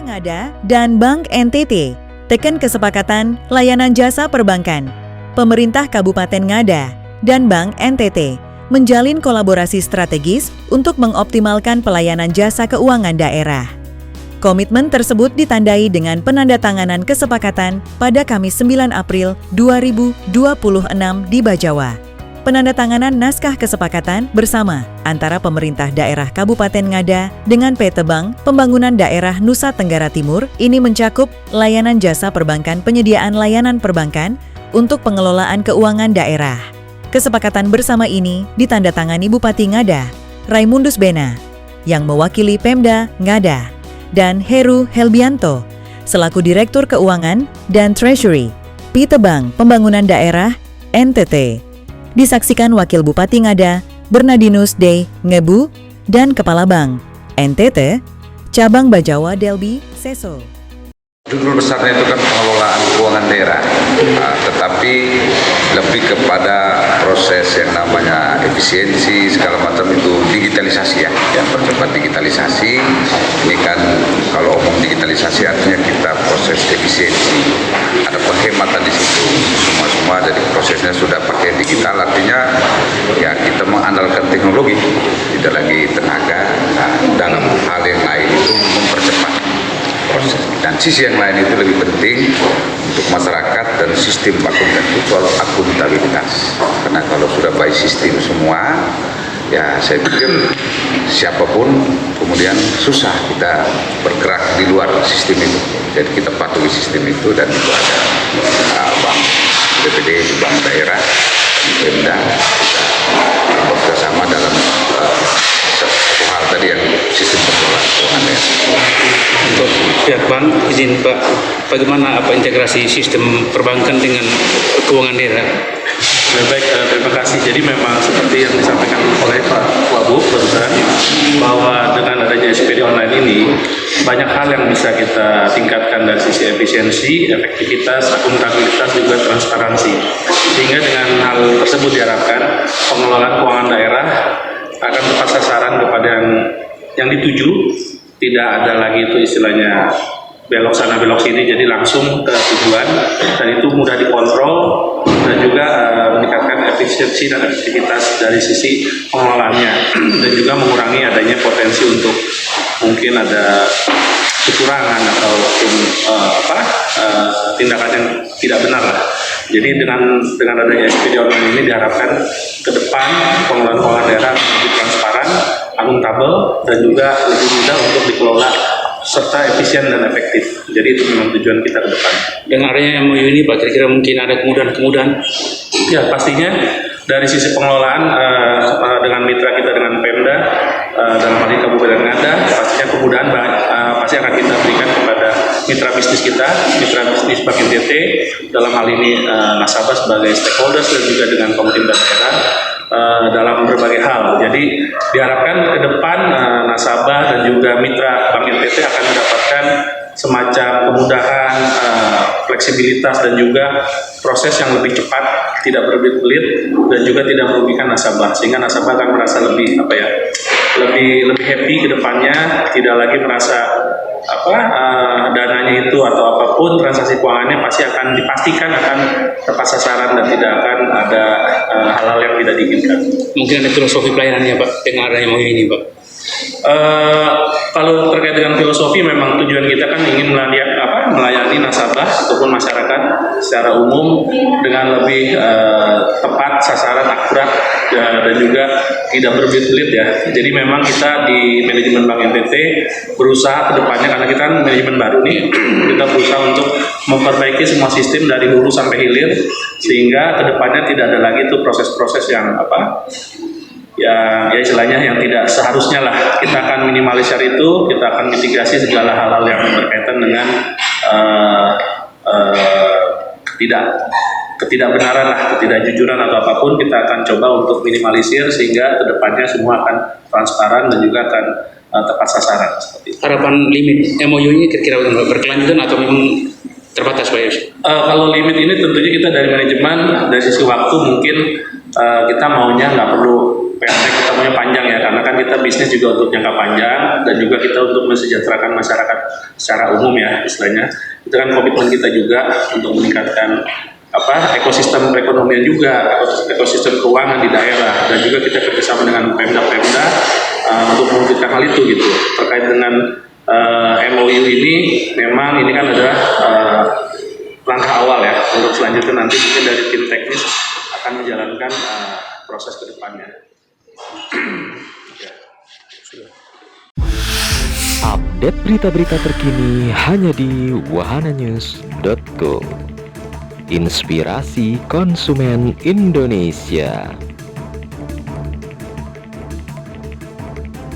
Ngada dan Bank NTT tekan kesepakatan layanan jasa perbankan. Pemerintah Kabupaten Ngada dan Bank NTT menjalin kolaborasi strategis untuk mengoptimalkan pelayanan jasa keuangan daerah. Komitmen tersebut ditandai dengan penandatanganan kesepakatan pada Kamis 9 April 2026 di Bajawa. Penandatanganan naskah kesepakatan bersama antara pemerintah daerah Kabupaten Ngada dengan PT Bank Pembangunan Daerah Nusa Tenggara Timur ini mencakup layanan jasa perbankan, penyediaan layanan perbankan untuk pengelolaan keuangan daerah. Kesepakatan bersama ini ditandatangani Bupati Ngada, Raimundus Bena, yang mewakili Pemda Ngada, dan Heru Helbianto, selaku Direktur Keuangan dan Treasury, PT Bank Pembangunan Daerah NTT. Disaksikan Wakil Bupati Ngada, Bernardinus D. Ngebu, dan Kepala Bank NTT, Cabang Bajawa Delbi Seso. Judul besarnya itu kan pengelolaan keuangan daerah, tetapi lebih kepada proses yang namanya efisiensi segala macam itu digitalisasi ya, yang percepat digitalisasi. Ini kan kalau omong digitalisasi artinya kita proses efisiensi, ada penghematan di situ, semua dari prosesnya sudah pakai digital, artinya ya kita mengandalkan teknologi, tidak lagi tenaga. Dalam hal yang lain itu mempercepat proses. Dan sisi yang lain itu lebih penting untuk masyarakat dan sistem akuntabilitas. Karena kalau sudah by sistem semua, ya saya pikir siapapun kemudian susah kita bergerak di luar sistem itu. Jadi kita patuhi sistem itu, dan itu ada bank BPD, bank daerah, Pemda, kita bekerjasama dalam satu hal tadi yang sistem pengelolaan keuangan daerah. Untuk pihak bank, izin Pak, bagaimana integrasi sistem perbankan dengan keuangan daerah? Baik, terima kasih. Jadi memang seperti yang disampaikan oleh Pak Wagub barusan, bahwa dengan adanya SPD online ini banyak hal yang bisa kita tingkatkan dari sisi efisiensi, efektivitas, akuntabilitas, juga transparansi. Sehingga dengan hal tersebut diharapkan pengelolaan keuangan daerah akan tepat sasaran kepada yang dituju, tidak ada lagi itu istilahnya belok sana belok sini, jadi langsung ke tujuan, dan itu mudah dikontrol dan juga meningkatkan efisiensi dan efektivitas dari sisi pengelolaannya dan juga mengurangi adanya potensi untuk mungkin ada kecurangan ataupun tindakan yang tidak benar lah. Jadi dengan adanya SPD online ini diharapkan ke depan pengelolaan keuangan daerah lebih transparan, akuntabel, dan juga lebih mudah untuk dikelola serta efisien dan efektif. Jadi itu memang tujuan kita ke depan. Dengan adanya MOU ini Pak, kira-kira mungkin ada kemudahan-kemudahan? Ya, pastinya dari sisi pengelolaan dengan mitra kita dengan Pemda dalam hal ini Kabupaten Ngada, pastinya kemudahan pasti akan kita berikan kepada mitra bisnis kita, mitra bisnis Bank NTT, dalam hal ini nasabah sebagai stakeholders, dan juga dengan pemerintah daerah dalam berbagai hal. Jadi diharapkan ke depan nasabah dan juga mitra Bank NTT akan mendapatkan semacam kemudahan, fleksibilitas, dan juga proses yang lebih cepat, tidak berbelit-belit, dan juga tidak merugikan nasabah, sehingga nasabah akan merasa lebih lebih happy ke depannya, tidak lagi merasa dananya itu atau apapun transaksi keuangannya pasti akan dipastikan akan tepat sasaran dan tidak akan ada hal-hal yang tidak diinginkan. Mungkin ada filosofi pelayanannya Pak dengan adanya MOU ini Pak? Kalau terkait dengan filosofi, memang tujuan kita kan ingin melayani nasabah ataupun masyarakat secara umum dengan lebih tepat sasaran, akurat, dan juga tidak berbelit-belit ya. Jadi memang kita di manajemen Bank NTT berusaha ke depannya, karena kita kan manajemen baru nih, kita berusaha untuk memperbaiki semua sistem dari hulu sampai hilir, sehingga ke depannya tidak ada lagi tuh proses-proses yang ya istilahnya yang tidak seharusnya lah. Kita akan minimalisir itu, kita akan mitigasi segala hal-hal yang berkaitan dengan ketidakbenaran lah, ketidakjujuran atau apapun, kita akan coba untuk minimalisir sehingga kedepannya semua akan transparan dan juga akan tepat sasaran seperti itu. Harapan limit MOU ini kira-kira berkelanjutan atau memang terbatas Pak Yus? Kalau limit ini tentunya kita dari manajemen, dari sisi waktu mungkin kita maunya nggak perlu pendek, kita punya panjang ya, karena kan kita bisnis juga untuk jangka panjang dan juga kita untuk mensejahterakan masyarakat secara umum ya istilahnya. Itu kan komitmen kita juga untuk meningkatkan ekosistem perekonomian juga, ekosistem keuangan di daerah, dan juga kita kerjasama dengan Pemda untuk mewujudkan hal itu gitu. Terkait dengan MOU ini, memang ini kan adalah langkah awal ya, untuk selanjutnya nanti mungkin dari tim teknis akan menjalankan proses ke depannya. Update berita-berita terkini hanya di wahananews.co. Inspirasi konsumen Indonesia.